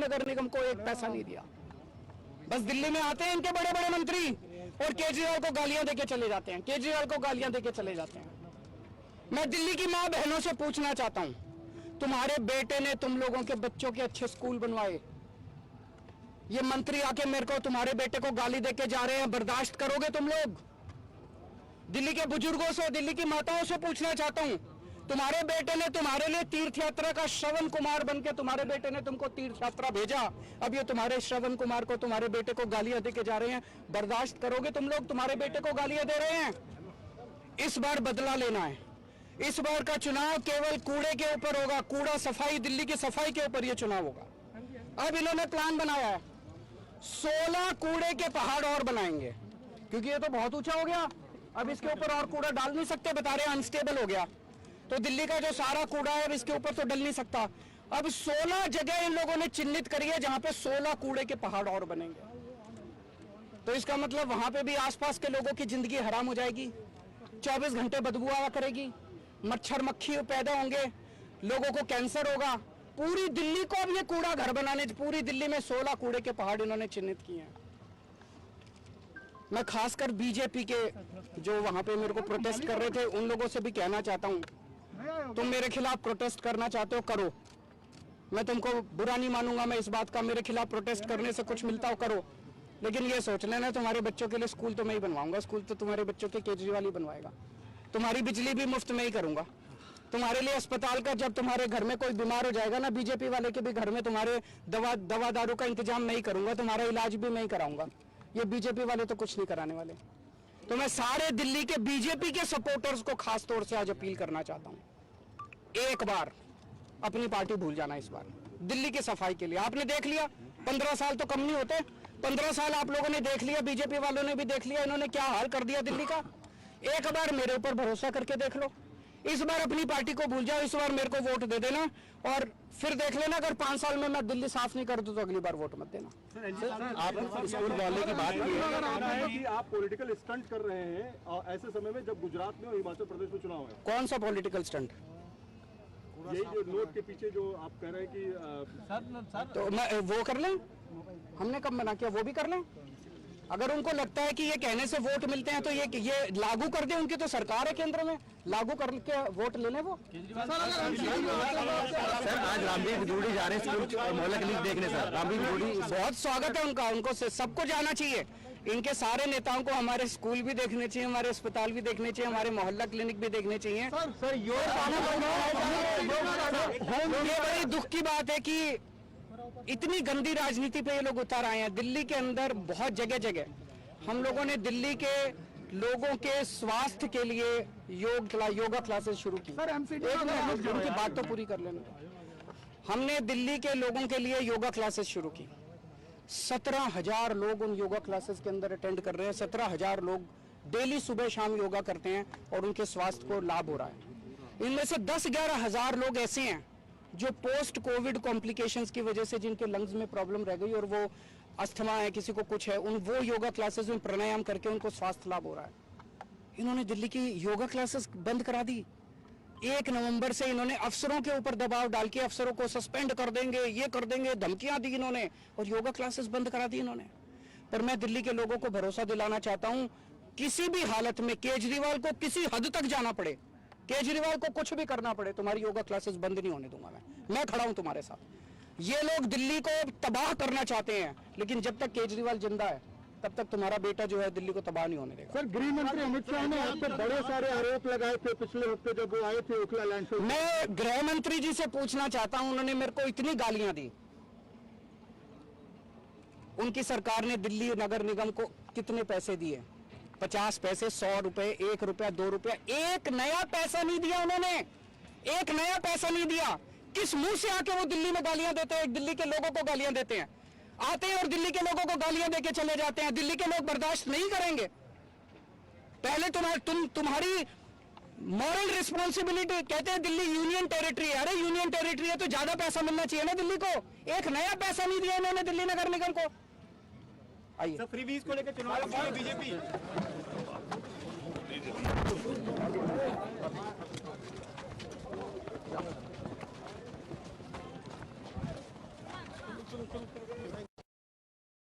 नगर निगम को एक पैसा नहीं दिया। बस दिल्ली में आते हैं इनके बड़े बड़े मंत्री और केजरीवाल को गालियां देके चले जाते हैं, केजरीवाल को गालियां देके चले जाते हैं। मैं दिल्ली की मां बहनों से पूछना चाहता हूं, तुम्हारे बेटे ने तुम लोगों के बच्चों के अच्छे स्कूल बनवाए, ये मंत्री आके मेरे को तुम्हारे बेटे को गाली देके जा रहे हैं, बर्दाश्त करोगे तुम लोग? दिल्ली के बुजुर्गों से, दिल्ली की माताओं से पूछना चाहता हूं, तुम्हारे बेटे ने तुम्हारे लिए तीर्थ यात्रा का श्रवण कुमार बनके तुम्हारे बेटे ने तुमको तीर्थ यात्रा भेजा, अब ये तुम्हारे श्रवण कुमार को, तुम्हारे बेटे को गालियां देके जा रहे हैं, बर्दाश्त करोगे तुम लोग? तुम्हारे बेटे को गालियां दे रहे हैं। इस बार बदला लेना है। इस बार का चुनाव केवल कूड़े के ऊपर होगा, कूड़ा सफाई, दिल्ली की सफाई के ऊपर यह चुनाव होगा। अब इन्होंने प्लान बनाया है, 16 कूड़े के पहाड़ और बनाएंगे, क्योंकि ये तो बहुत ऊंचा हो गया, अब इसके ऊपर और कूड़ा डाल नहीं सकते, बता रहे अनस्टेबल हो गया, तो दिल्ली का जो सारा कूड़ा है इसके ऊपर तो डल नहीं सकता। अब 16 जगह इन लोगों ने चिन्हित करी है जहां पे 16 कूड़े के पहाड़ और बनेंगे। तो इसका मतलब वहां पे भी आसपास के लोगों की जिंदगी हराम हो जाएगी, 24 घंटे बदबू आया करेगी, मच्छर मक्खी पैदा होंगे, लोगों को कैंसर होगा। पूरी दिल्ली को अब ये कूड़ा घर बनाने, पूरी दिल्ली में 16 कूड़े के पहाड़ इन्होंने चिन्हित किए हैं। मैं खासकर बीजेपी के जो वहां पे मेरे को प्रोटेस्ट कर रहे थे उन लोगों से भी कहना चाहता हूं, तुम मेरे खिलाफ प्रोटेस्ट करना चाहते हो करो, मैं तुमको बुरा नहीं मानूंगा, मैं इस बात का, मेरे खिलाफ प्रोटेस्ट करने से कुछ मिलता हो करो, लेकिन ये सोच लेना तुम्हारे बच्चों के लिए स्कूल तो मैं ही बनवाऊंगा, स्कूल तो तुम्हारे बच्चों के केजरीवाल ही बनवाएगा, तुम्हारी बिजली भी मुफ्त में ही करूंगा, तुम्हारे लिए अस्पताल का, जब तुम्हारे घर में कोई बीमार हो जाएगा ना, बीजेपी वाले के भी घर में तुम्हारे दवा दारू का इंतजाम मैं ही करूंगा, तुम्हारा इलाज भी मैं ही कराऊंगा। ये बीजेपी वाले तो कुछ नहीं कराने वाले। तो मैं सारे दिल्ली के बीजेपी के सपोर्टर्स को खास तौर से आज अपील करना चाहता हूं, एक बार अपनी पार्टी भूल जाना। इस बार दिल्ली की सफाई के लिए आपने देख लिया, 15 साल तो कम नहीं होते, 15 साल आप लोगों ने देख लिया, बीजेपी वालों ने भी देख लिया, इन्होंने क्या हाल कर दिया दिल्ली का। एक बार मेरे ऊपर भरोसा करके देख लो, इस बार अपनी पार्टी को भूल जाओ, इस बार मेरे को वोट दे देना और फिर देख लेना, अगर 5 साल में मैं दिल्ली साफ नहीं कर दूं तो अगली बार वोट मत देना। आप स्कूल वाले की बात की, आप पॉलिटिकल स्टंट कर रहे हैं और ऐसे समय में जब गुजरात में और हिमाचल प्रदेश में चुनाव है। कौन सा पॉलिटिकल स्टंट? यही जो नोट के पीछे जो आप कह रहे हैं कि तो मैं वो कर लें, हमने कब मना किया, वो भी कर लें। अगर उनको लगता है कि ये कहने से वोट मिलते हैं तो ये लागू कर दे, उनकी तो सरकार है केंद्र में, लागू करके वोट ले लें वो। सर आज रामवीर बिजूड़ी जा रहे हैं स्कूल मोहल्ला क्लिनिक देखने, सर रामवीर बिजूड़ी, बहुत स्वागत है उनका, उनको सबको जाना चाहिए, इनके सारे नेताओं को हमारे स्कूल भी देखने चाहिए, हमारे अस्पताल भी देखने चाहिए, हमारे मोहल्ला क्लिनिक भी देखने चाहिए। सर ये बड़ी दुख की बात है कि इतनी गंदी राजनीति पे ये लोग उतर आए हैं। दिल्ली के अंदर बहुत जगह जगह हम लोगों ने दिल्ली के लोगों के स्वास्थ्य के लिए योगा क्लासेस शुरू की। उनकी बात तो पूरी कर लेना। हमने दिल्ली के लोगों के लिए योगा क्लासेस शुरू की, 17,000 लोग उन योगा क्लासेस के अंदर अटेंड कर रहे हैं। 17,000 लोग डेली सुबह शाम योगा करते हैं और उनके स्वास्थ्य को लाभ हो रहा है। इनमें से 10-11 हजार लोग ऐसे हैं जो पोस्ट कोविड कॉम्प्लिकेशंस की वजह से जिनके लंग्स में प्रॉब्लम रह गई और वो अस्थमा है, किसी को कुछ है, वो योगा क्लासेस में प्राणायाम करके उनको स्वास्थ्य लाभ हो रहा है। इन्होंने दिल्ली की योगा क्लासेस बंद करा दी। 1 नवंबर से इन्होंने अफसरों के ऊपर दबाव डाल के अफसरों को सस्पेंड कर देंगे, ये कर देंगे, धमकियां दी इन्होंने और योगा क्लासेस बंद करा दी इन्होंने। पर मैं दिल्ली के लोगों को भरोसा दिलाना चाहता हूं, किसी भी हालत में केजरीवाल को किसी हद तक जाना पड़े, केजरीवाल को कुछ भी करना पड़े, तुम्हारी योगा क्लासेस बंद नहीं होने दूंगा मैं खड़ा हूं तुम्हारे साथ। ये लोग दिल्ली को तबाह करना चाहते हैं, लेकिन जब तक केजरीवाल जिंदा है तब तक तुम्हारा बेटा जो है दिल्ली को तबाह नहीं होने देगा। सर, गृह मंत्री अमित शाह ने आप पर बड़े सारे आरोप लगाए थे पिछले हफ्ते जब वो आए थे ओखला लैंड से। मैं गृह मंत्री जी से पूछना चाहता हूं, उन्होंने मेरे को इतनी गालियां दी, उनकी सरकार ने दिल्ली नगर निगम को कितने पैसे दिए? 50 पैसे, 100 रुपए, 1 रुपया, 2 रुपया, एक नया पैसा नहीं दिया उन्होंने, एक नया पैसा नहीं दिया। किस मुंह से आके वो दिल्ली में गालियां देते हैं, दिल्ली के लोगों को गालियां देते हैं, आते हैं और दिल्ली के लोगों को गालियां देके चले जाते हैं। दिल्ली के लोग बर्दाश्त नहीं करेंगे। पहले तुम्हारी मॉरल रिस्पॉन्सिबिलिटी, कहते हैं दिल्ली यूनियन टेरिटरी है, अरे यूनियन टेरिटरी है तो ज्यादा पैसा मिलना चाहिए ना दिल्ली को। एक नया पैसा नहीं दिया इन्होंने दिल्ली नगर निगम को। आइए, फ्री वीज को लेकर चुनाव लड़ी बीजेपी। सुन